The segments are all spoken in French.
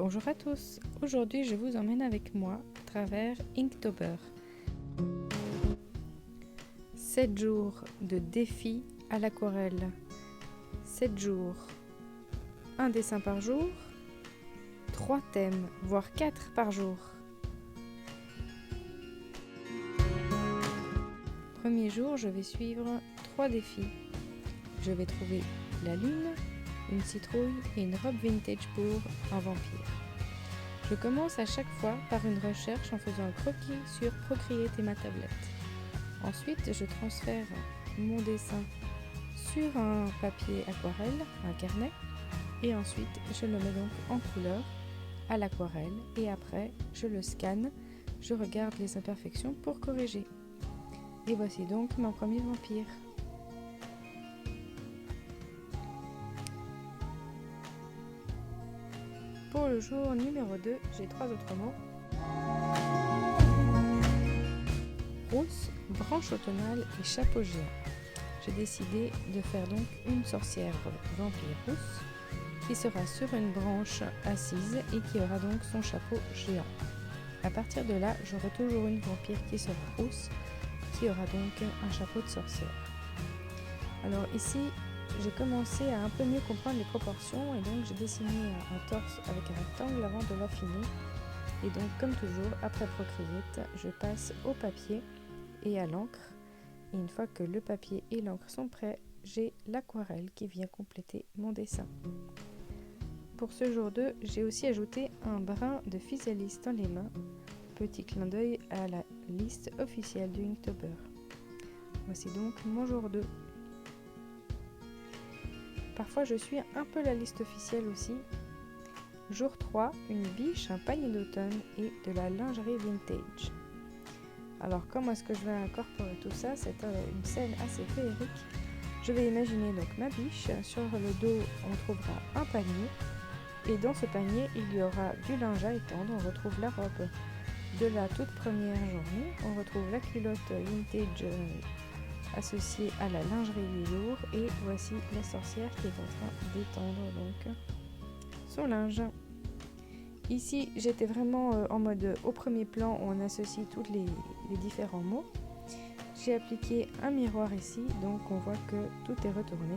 Bonjour à tous, aujourd'hui je vous emmène avec moi à travers Inktober. 7 jours de défi à l'aquarelle, 7 jours, un dessin par jour, 3 thèmes, voire 4 par jour. Premier jour, je vais suivre 3 défis. Je vais trouver la lune, une citrouille et une robe vintage pour un vampire. Je commence à chaque fois par une recherche en faisant un croquis sur Procreate et ma tablette. Ensuite, je transfère mon dessin sur un papier aquarelle, un carnet, et ensuite je le mets donc en couleur à l'aquarelle et après je le scanne, je regarde les imperfections pour corriger. Et voici donc mon premier vampire. Pour le jour numéro 2, j'ai 3 autres mots. Rousse, branche automnale et chapeau géant. J'ai décidé de faire donc une sorcière vampire rousse qui sera sur une branche assise et qui aura donc son chapeau géant. À partir de là, j'aurai toujours une vampire qui sera rousse, qui aura donc un chapeau de sorcière. Alors ici, j'ai commencé à un peu mieux comprendre les proportions et donc j'ai dessiné un torse avec un rectangle avant de l'affiner. Et donc comme toujours, après Procreate, je passe au papier et à l'encre. Et une fois que le papier et l'encre sont prêts, j'ai l'aquarelle qui vient compléter mon dessin. Pour ce jour 2, j'ai aussi ajouté un brin de physalis dans les mains. Petit clin d'œil à la liste officielle du Inktober. Voici donc mon jour 2. Parfois je suis un peu la liste officielle aussi. Jour 3, une biche, un panier d'automne et de la lingerie vintage. Alors comment est-ce que je vais incorporer tout ça? C'est une scène assez féerique. Je vais imaginer donc ma biche. Sur le dos on trouvera un panier. Et dans ce panier il y aura du linge à étendre. On retrouve la robe de la toute première journée. On retrouve la culotte vintage associée à la lingerie du jour. Et voici la sorcière qui est en train d'étendre donc son linge. Ici j'étais vraiment en mode au premier plan où on associe tous les différents mots. J'ai appliqué un miroir ici, donc on voit que tout est retourné.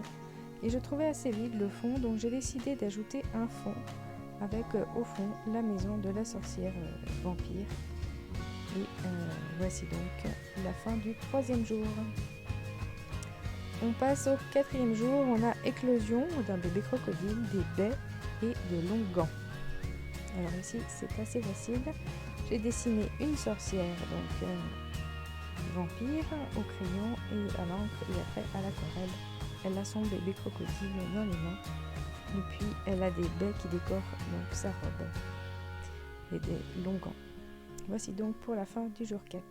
Et je trouvais assez vide le fond, donc j'ai décidé d'ajouter un fond avec au fond la maison de la sorcière vampire. Et voici donc la fin du 3e jour. On passe au 4e jour, on a éclosion d'un bébé crocodile, des baies et de longs gants. Alors ici c'est assez facile, j'ai dessiné une sorcière, donc vampire, au crayon et à l'encre et après à l'aquarelle. Elle a son bébé crocodile dans les mains et puis elle a des baies qui décorent donc sa robe et des longs gants. Voici donc pour la fin du jour 4.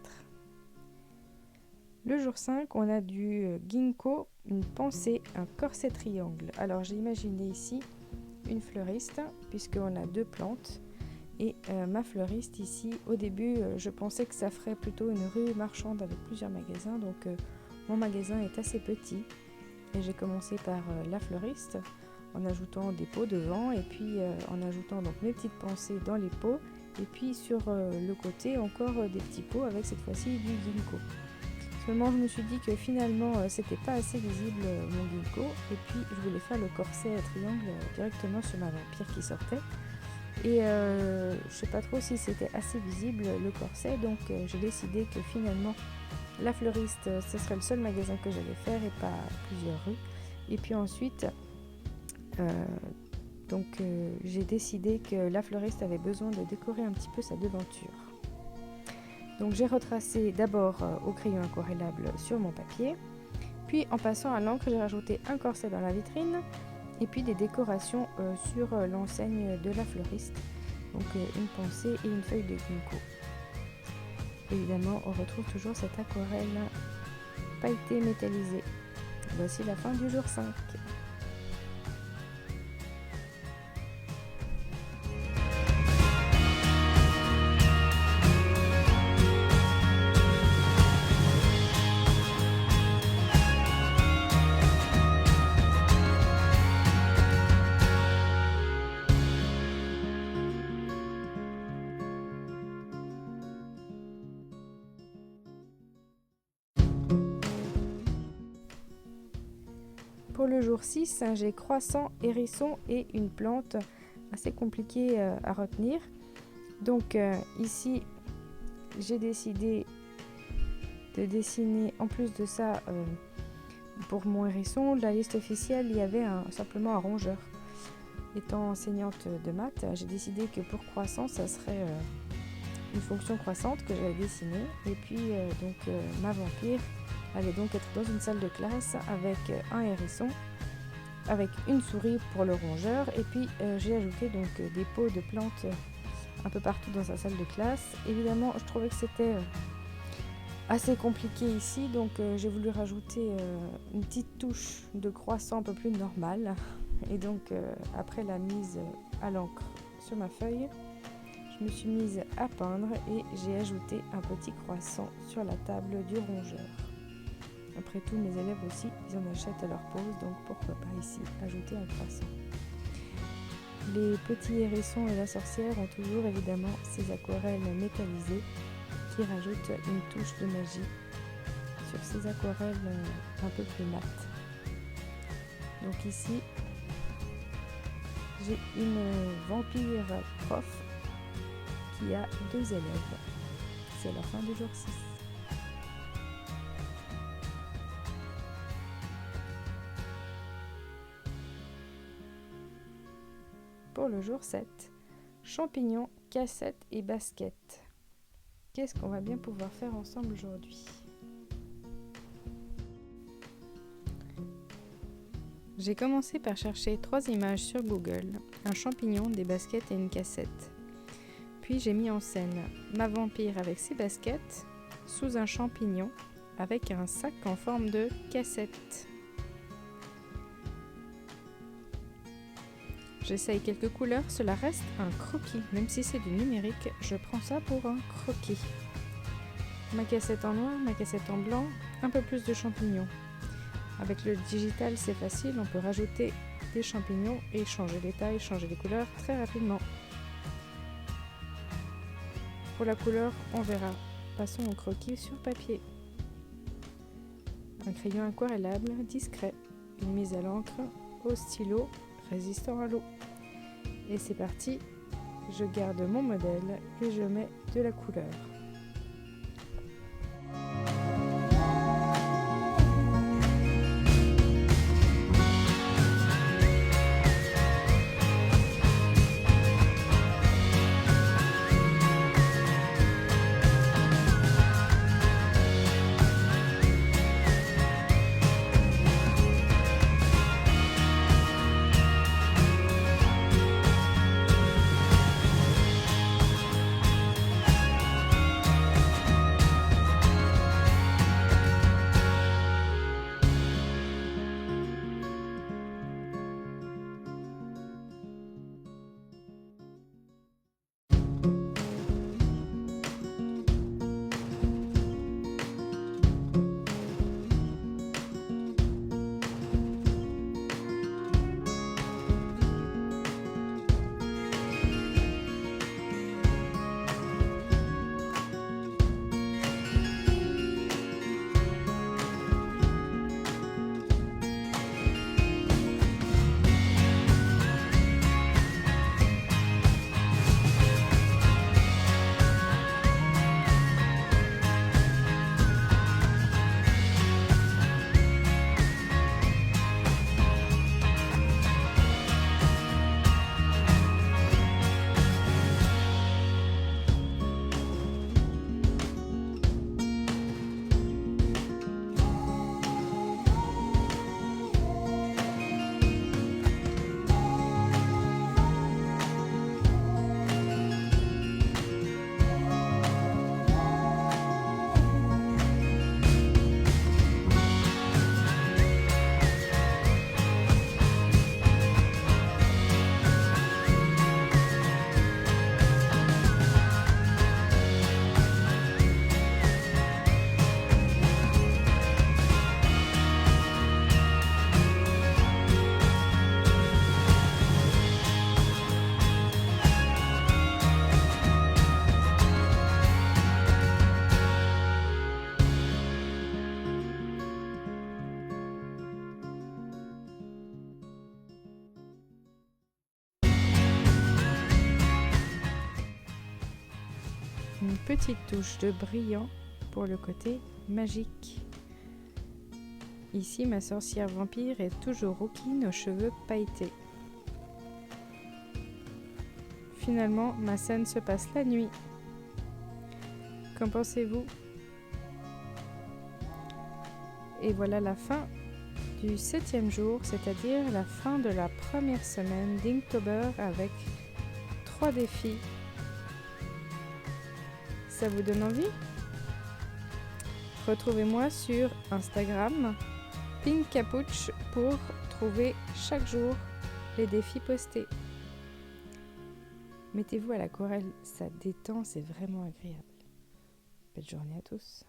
Le jour 5, on a du ginkgo, une pensée, un corset triangle. Alors j'ai imaginé ici une fleuriste puisqu'on a 2 plantes et ma fleuriste ici, au début je pensais que ça ferait plutôt une rue marchande avec plusieurs magasins, donc mon magasin est assez petit et j'ai commencé par la fleuriste en ajoutant des pots devant et puis en ajoutant donc mes petites pensées dans les pots et puis sur le côté encore des petits pots avec cette fois-ci du ginkgo. Seulement je me suis dit que finalement c'était pas assez visible mon ginkgo et puis je voulais faire le corset à triangle directement sur ma vampire qui sortait et je sais pas trop si c'était assez visible le corset, donc j'ai décidé que finalement la fleuriste ce serait le seul magasin que j'allais faire et pas plusieurs rues. Et puis ensuite j'ai décidé que la fleuriste avait besoin de décorer un petit peu sa devanture. Donc j'ai retracé d'abord au crayon aquarellable sur mon papier, puis en passant à l'encre j'ai rajouté un corset dans la vitrine et puis des décorations sur l'enseigne de la fleuriste, donc une pensée et une feuille de ginkgo. Évidemment on retrouve toujours cette aquarelle pailletée métallisée. Voici la fin du jour 5. Pour le jour 6, j'ai croissant, hérisson et une plante assez compliquée à retenir. Donc ici, j'ai décidé de dessiner en plus de ça, pour mon hérisson, la liste officielle, il y avait simplement un rongeur. Étant enseignante de maths, j'ai décidé que pour croissant, ça serait une fonction croissante que j'allais dessiner. Et puis ma vampire allait donc être dans une salle de classe avec un hérisson, avec une souris pour le rongeur. Et puis j'ai ajouté donc des pots de plantes un peu partout dans sa salle de classe. Évidemment, je trouvais que c'était assez compliqué ici, donc j'ai voulu rajouter une petite touche de croissant un peu plus normale. Et donc après la mise à l'encre sur ma feuille, je me suis mise à peindre et j'ai ajouté un petit croissant sur la table du rongeur. Après tout, mes élèves aussi, ils en achètent à leur pause, donc pourquoi pas ici ajouter un croissant. Les petits hérissons et la sorcière ont toujours évidemment ces aquarelles métallisées qui rajoutent une touche de magie sur ces aquarelles un peu plus mates. Donc ici, j'ai une vampire prof qui a 2 élèves. C'est la fin du jour 6. Pour le jour 7, champignons, cassettes et baskets. Qu'est-ce qu'on va bien pouvoir faire ensemble aujourd'hui? J'ai commencé par chercher 3 images sur Google, un champignon, des baskets et une cassette. Puis j'ai mis en scène ma vampire avec ses baskets sous un champignon avec un sac en forme de cassette. J'essaye quelques couleurs, cela reste un croquis. Même si c'est du numérique, je prends ça pour un croquis. Ma cassette en noir, ma cassette en blanc, un peu plus de champignons. Avec le digital, c'est facile, on peut rajouter des champignons et changer les tailles, changer les couleurs très rapidement. Pour la couleur, on verra. Passons au croquis sur papier. Un crayon aquarellable discret, une mise à l'encre au stylo résistant à l'eau. Et c'est parti, je garde mon modèle et je mets de la couleur. une petite touche de brillant pour le côté magique. Ici, ma sorcière vampire est toujours rouquine aux cheveux pailletés. Finalement, ma scène se passe la nuit. Qu'en pensez-vous? Et voilà la fin du 7e jour, c'est-à-dire la fin de la première semaine d'Inktober avec 3 défis. Ça vous donne envie? Retrouvez-moi sur Instagram, PinkCapuch, pour trouver chaque jour les défis postés. Mettez-vous à l'aquarelle, ça détend, c'est vraiment agréable. Belle journée à tous.